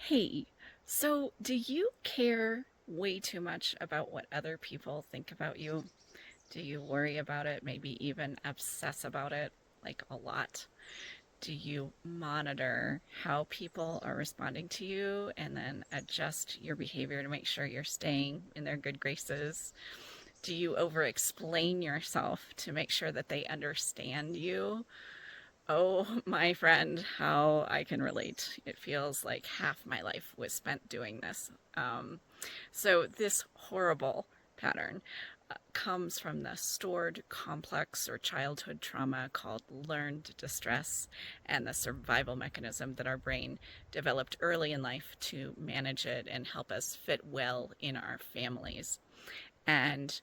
Hey, so do you care way too much about what other people think about you? Do you worry about it, maybe even obsess about it, like a lot? Do you monitor how people are responding to you and then adjust your behavior to make sure you're staying in their good graces? Do you over explain yourself to make sure that they understand you? Oh, my friend, how I can relate. It feels like half my life was spent doing this. So, this horrible pattern comes from the stored complex or childhood trauma called learned distress and the survival mechanism that our brain developed early in life to manage it and help us fit well in our families. And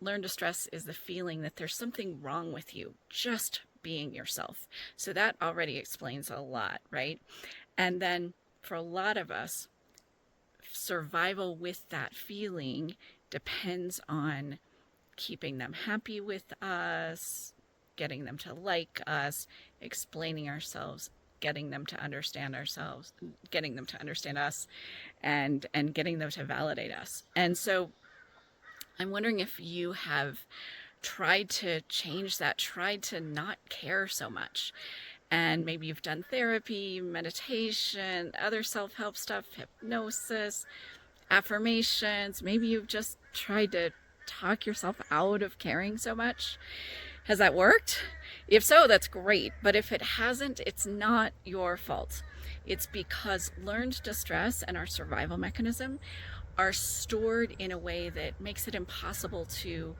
learn to stress is the feeling that there's something wrong with you just being yourself. So that already explains a lot, right? And then for a lot of us, survival with that feeling depends on keeping them happy with us, getting them to like us, explaining ourselves, getting them to understand ourselves, getting them to understand us, and getting them to validate us. And so I'm wondering if you have tried to change that, tried to not care so much. And maybe you've done therapy, meditation, other self help stuff, hypnosis, affirmations. Maybe you've just tried to talk yourself out of caring so much. Has that worked? If so, that's great. But if it hasn't, it's not your fault. It's because learned distress and our survival mechanism are stored in a way that makes it impossible to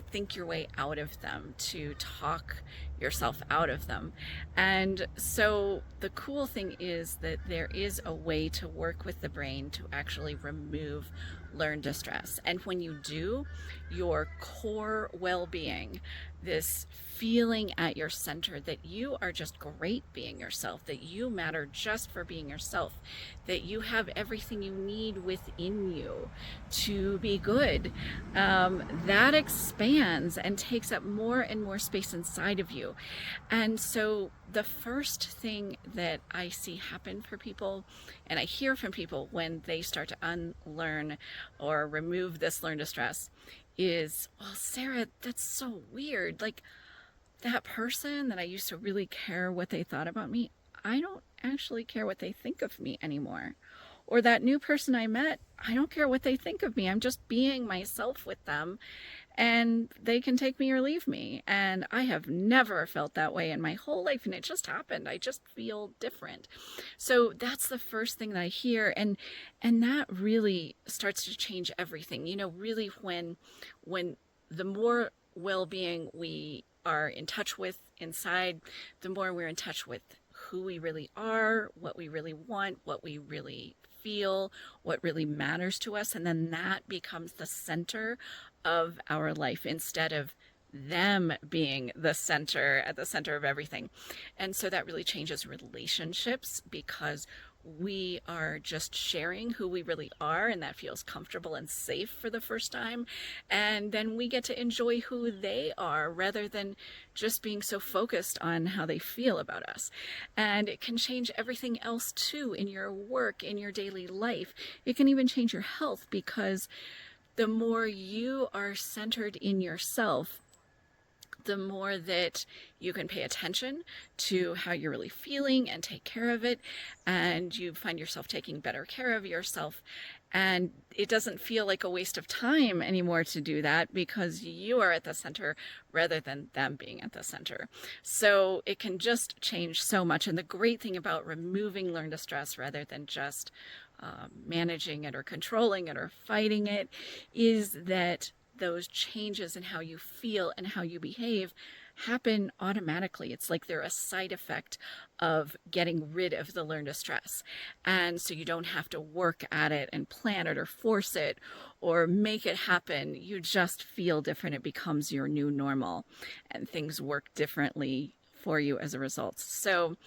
think your way out of them, to talk yourself out of them. And so the cool thing is that there is a way to work with the brain to actually remove learned distress. And when you do, your core well being, this feeling at your center that you are just great being yourself, that you matter just for being yourself, that you have everything you need within you to be good, that expands and takes up more and more space inside of you. And so the first thing that I see happen for people, and I hear from people when they start to unlearn or remove this learned distress, is, well, Sarah, that's so weird. Like, that person that I used to really care what they thought about me, I don't actually care what they think of me anymore. Or that new person I met, I don't care what they think of me. I'm just being myself with them and they can take me or leave me. And I have never felt that way in my whole life. And it just happened. I just feel different. So that's the first thing that I hear. And that really starts to change everything. You know, really when the more well-being we are in touch with inside, the more we're in touch with who we really are, what we really want, what we really feel, what really matters to us. And then that becomes the center of our life instead of them being the center, at the center of everything. And so that really changes relationships because we are just sharing who we really are, and that feels comfortable and safe for the first time. And then we get to enjoy who they are rather than just being so focused on how they feel about us. And it can change everything else too in your work, in your daily life. It can even change your health because the more you are centered in yourself, the more that you can pay attention to how you're really feeling and take care of it. And you find yourself taking better care of yourself. And it doesn't feel like a waste of time anymore to do that because you are at the center rather than them being at the center. So it can just change so much. And the great thing about removing learned distress rather than just managing it or controlling it or fighting it is that those changes in how you feel and how you behave happen automatically. It's like they're a side effect of getting rid of the learned distress. And so you don't have to work at it and plan it or force it or make it happen. You just feel different. It becomes your new normal and things work differently for you as a result. So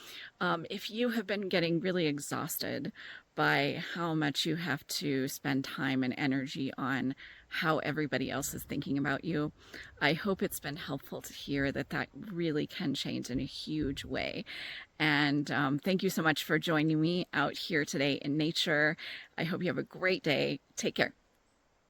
if you have been getting really exhausted by how much you have to spend time and energy on how everybody else is thinking about you. I hope it's been helpful to hear that that really can change in a huge way. And thank you so much for joining me out here today in nature. I hope you have a great day. Take care.